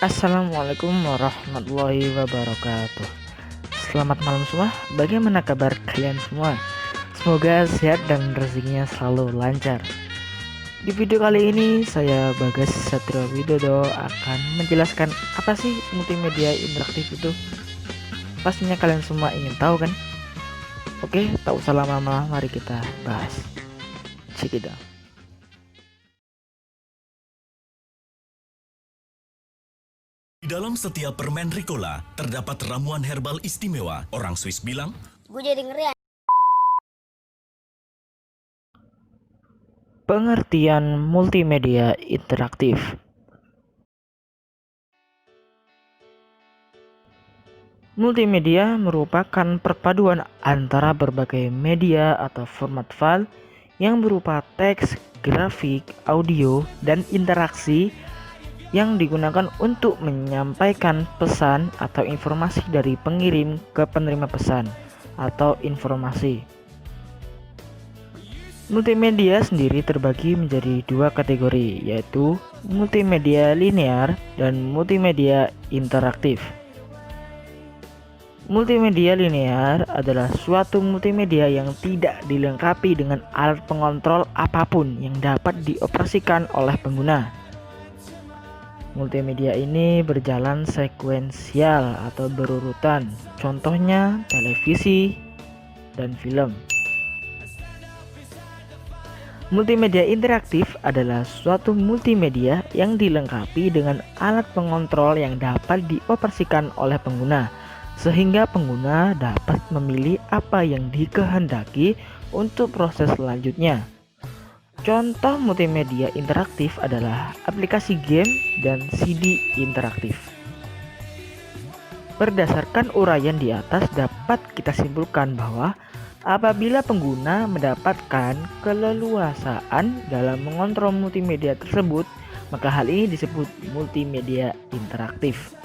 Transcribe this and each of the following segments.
Assalamualaikum warahmatullahi wabarakatuh. Selamat malam semua. Bagaimana kabar kalian semua? Semoga sehat dan rezekinya selalu lancar. Di video kali ini saya Bagas Satrio Widodo akan menjelaskan apa sih multimedia interaktif itu. Pastinya kalian semua ingin tahu kan? Oke, tak usah lama-lama, mari kita bahas. Check it out. Di dalam setiap permen Ricola terdapat ramuan herbal istimewa. Orang Swiss bilang, Gue jadi ngeri. Pengertian multimedia interaktif. Multimedia merupakan perpaduan antara berbagai media atau format file yang berupa teks, grafik, audio, dan interaksi yang digunakan untuk menyampaikan pesan atau informasi dari pengirim ke penerima pesan atau informasi. Multimedia sendiri terbagi menjadi dua kategori, yaitu multimedia linear dan multimedia interaktif. Multimedia linear adalah suatu multimedia yang tidak dilengkapi dengan alat pengontrol apapun yang dapat dioperasikan oleh pengguna. Multimedia ini berjalan sekuensial atau berurutan, contohnya televisi dan film. Multimedia interaktif adalah suatu multimedia yang dilengkapi dengan alat pengontrol yang dapat dioperasikan oleh pengguna, sehingga pengguna dapat memilih apa yang dikehendaki untuk proses selanjutnya. Contoh multimedia interaktif adalah aplikasi game dan CD interaktif. Berdasarkan uraian di atas dapat kita simpulkan bahwa apabila pengguna mendapatkan keleluasaan dalam mengontrol multimedia tersebut, maka hal ini disebut multimedia interaktif.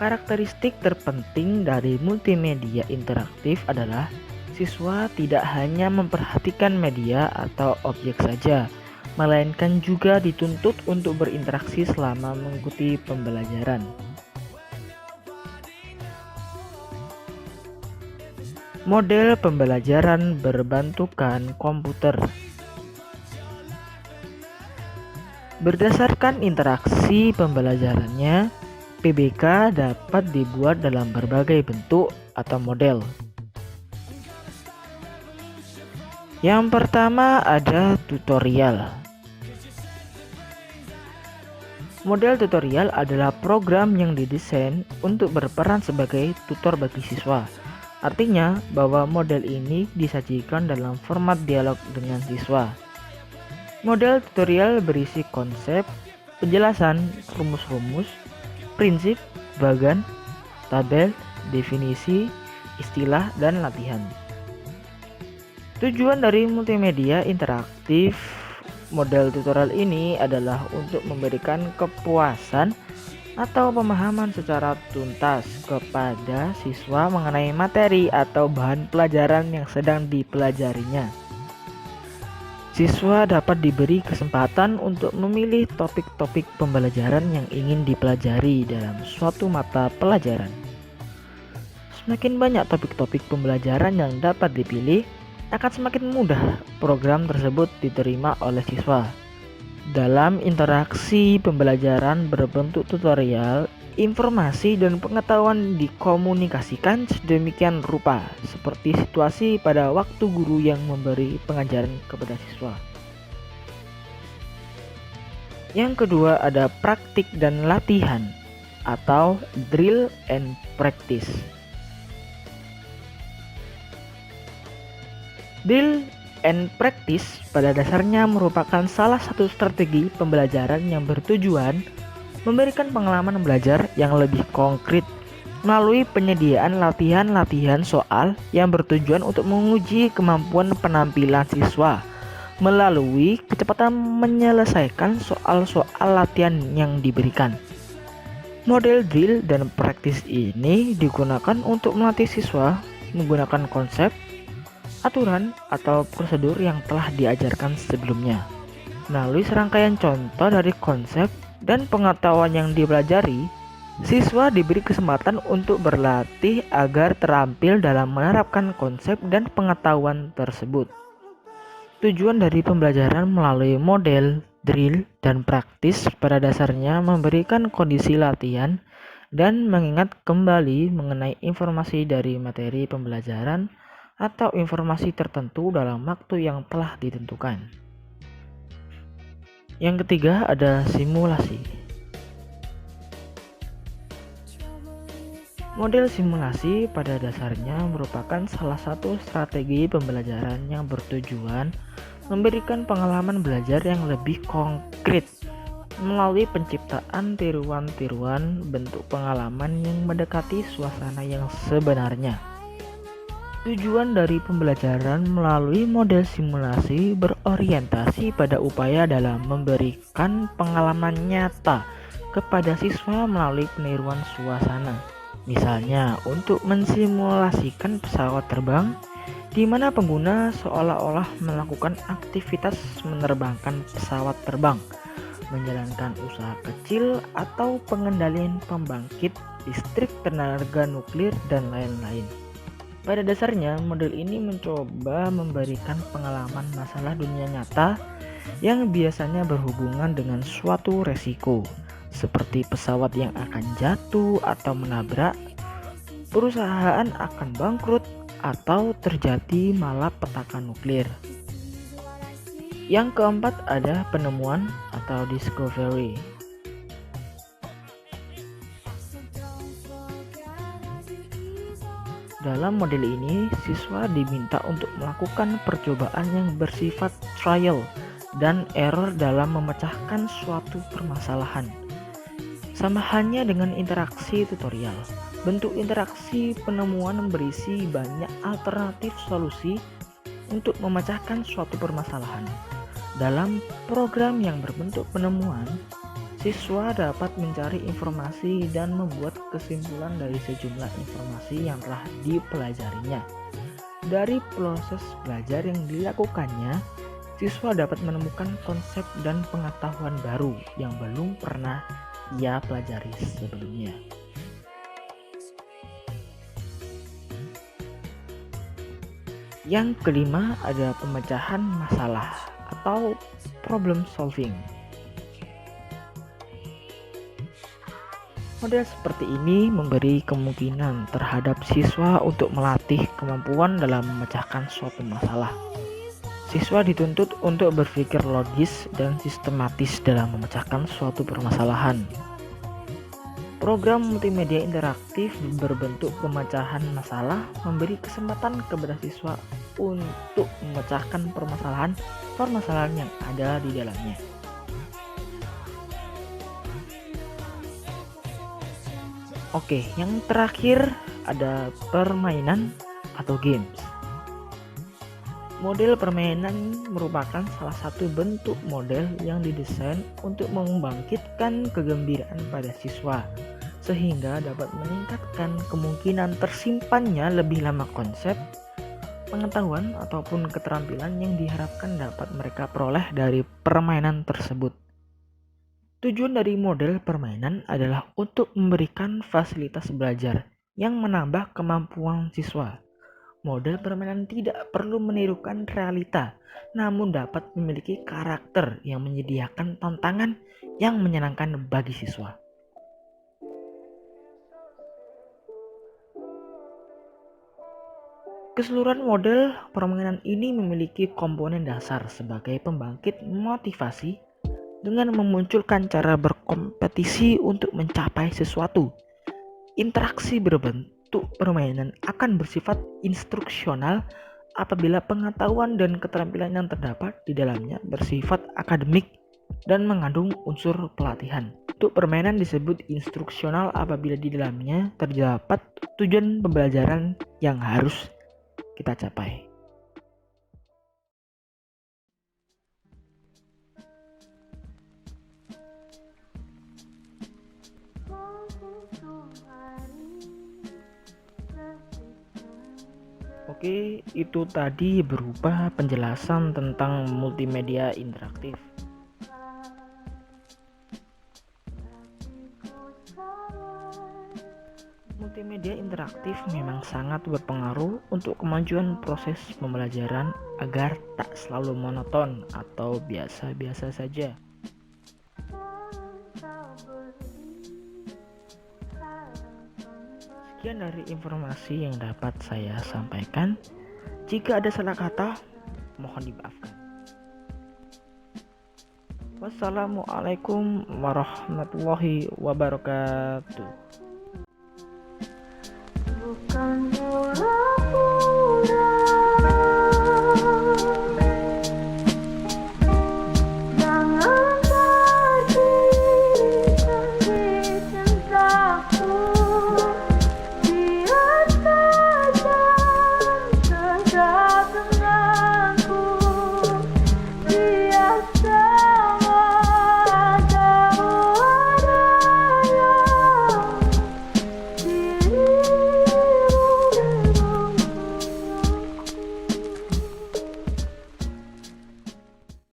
Karakteristik terpenting dari multimedia interaktif adalah siswa tidak hanya memperhatikan media atau objek saja, melainkan juga dituntut untuk berinteraksi selama mengikuti pembelajaran. Model pembelajaran berbentukan komputer. Berdasarkan interaksi pembelajarannya, PBK dapat dibuat dalam berbagai bentuk atau model. Yang pertama ada tutorial. Model tutorial adalah program yang didesain untuk berperan sebagai tutor bagi siswa. Artinya bahwa model ini disajikan dalam format dialog dengan siswa. Model tutorial berisi konsep, penjelasan, rumus-rumus, prinsip, bagan, tabel, definisi, istilah, dan latihan. Tujuan dari multimedia interaktif model tutorial ini adalah untuk memberikan kepuasan atau pemahaman secara tuntas kepada siswa mengenai materi atau bahan pelajaran yang sedang dipelajarinya. Siswa dapat diberi kesempatan untuk memilih topik-topik pembelajaran yang ingin dipelajari dalam suatu mata pelajaran. Semakin banyak topik-topik pembelajaran yang dapat dipilih, akan semakin mudah program tersebut diterima oleh siswa. Dalam interaksi pembelajaran berbentuk tutorial, informasi dan pengetahuan dikomunikasikan sedemikian rupa, seperti situasi pada waktu guru yang memberi pengajaran kepada siswa. Yang kedua ada praktik dan latihan atau drill and practice. Drill and practice pada dasarnya merupakan salah satu strategi pembelajaran yang bertujuan memberikan pengalaman belajar yang lebih konkret melalui penyediaan latihan-latihan soal yang bertujuan untuk menguji kemampuan penampilan siswa melalui kecepatan menyelesaikan soal-soal latihan yang diberikan. Model drill dan practice ini digunakan untuk melatih siswa menggunakan konsep, aturan atau prosedur yang telah diajarkan sebelumnya. Melalui serangkaian contoh dari konsep, dan pengetahuan yang dipelajari, siswa diberi kesempatan untuk berlatih agar terampil dalam menerapkan konsep dan pengetahuan tersebut. Tujuan dari pembelajaran melalui model, drill, dan praktis pada dasarnya memberikan kondisi latihan dan mengingat kembali mengenai informasi dari materi pembelajaran atau informasi tertentu dalam waktu yang telah ditentukan. Yang ketiga ada simulasi. Model simulasi pada dasarnya merupakan salah satu strategi pembelajaran yang bertujuan memberikan pengalaman belajar yang lebih konkret melalui penciptaan tiruan-tiruan bentuk pengalaman yang mendekati suasana yang sebenarnya. Tujuan dari pembelajaran melalui model simulasi berorientasi pada upaya dalam memberikan pengalaman nyata kepada siswa melalui peniruan suasana. Misalnya, untuk mensimulasikan pesawat terbang, di mana pengguna seolah-olah melakukan aktivitas menerbangkan pesawat terbang, menjalankan usaha kecil atau pengendalian pembangkit listrik tenaga nuklir, dan lain-lain. Pada dasarnya, model ini mencoba memberikan pengalaman masalah dunia nyata yang biasanya berhubungan dengan suatu resiko, seperti pesawat yang akan jatuh atau menabrak, perusahaan akan bangkrut, atau terjadi malapetaka nuklir. Yang keempat ada penemuan atau discovery. Dalam model ini, siswa diminta untuk melakukan percobaan yang bersifat trial dan error dalam memecahkan suatu permasalahan. Sama halnya dengan interaksi tutorial, bentuk interaksi penemuan berisi banyak alternatif solusi untuk memecahkan suatu permasalahan. Dalam program yang berbentuk penemuan, siswa dapat mencari informasi dan membuat kesimpulan dari sejumlah informasi yang telah dipelajarinya. Dari proses belajar yang dilakukannya, siswa dapat menemukan konsep dan pengetahuan baru yang belum pernah ia pelajari sebelumnya. Yang kelima ada pemecahan masalah atau problem solving. Model seperti ini memberi kemungkinan terhadap siswa untuk melatih kemampuan dalam memecahkan suatu masalah. Siswa dituntut untuk berpikir logis dan sistematis dalam memecahkan suatu permasalahan. Program multimedia interaktif berbentuk pemecahan masalah memberi kesempatan kepada siswa untuk memecahkan permasalahan yang ada di dalamnya. Oke, yang terakhir ada permainan atau games. Model permainan merupakan salah satu bentuk model yang didesain untuk membangkitkan kegembiraan pada siswa, sehingga dapat meningkatkan kemungkinan tersimpannya lebih lama konsep, pengetahuan, ataupun keterampilan yang diharapkan dapat mereka peroleh dari permainan tersebut. Tujuan dari model permainan adalah untuk memberikan fasilitas belajar yang menambah kemampuan siswa. Model permainan tidak perlu menirukan realita, namun dapat memiliki karakter yang menyediakan tantangan yang menyenangkan bagi siswa. Keseluruhan model permainan ini memiliki komponen dasar sebagai pembangkit motivasi dengan memunculkan cara berkompetisi untuk mencapai sesuatu. Interaksi berbentuk permainan akan bersifat instruksional apabila pengetahuan dan keterampilan yang terdapat di dalamnya bersifat akademik dan mengandung unsur pelatihan. Bentuk permainan disebut instruksional apabila di dalamnya terdapat tujuan pembelajaran yang harus kita capai. Oke, itu tadi berupa penjelasan tentang multimedia interaktif. Multimedia interaktif memang sangat berpengaruh untuk kemajuan proses pembelajaran agar tak selalu monoton atau biasa-biasa saja. Sekian dari informasi yang dapat saya sampaikan. Jika ada salah kata, mohon dimaafkan. Wassalamualaikum warahmatullahi wabarakatuh.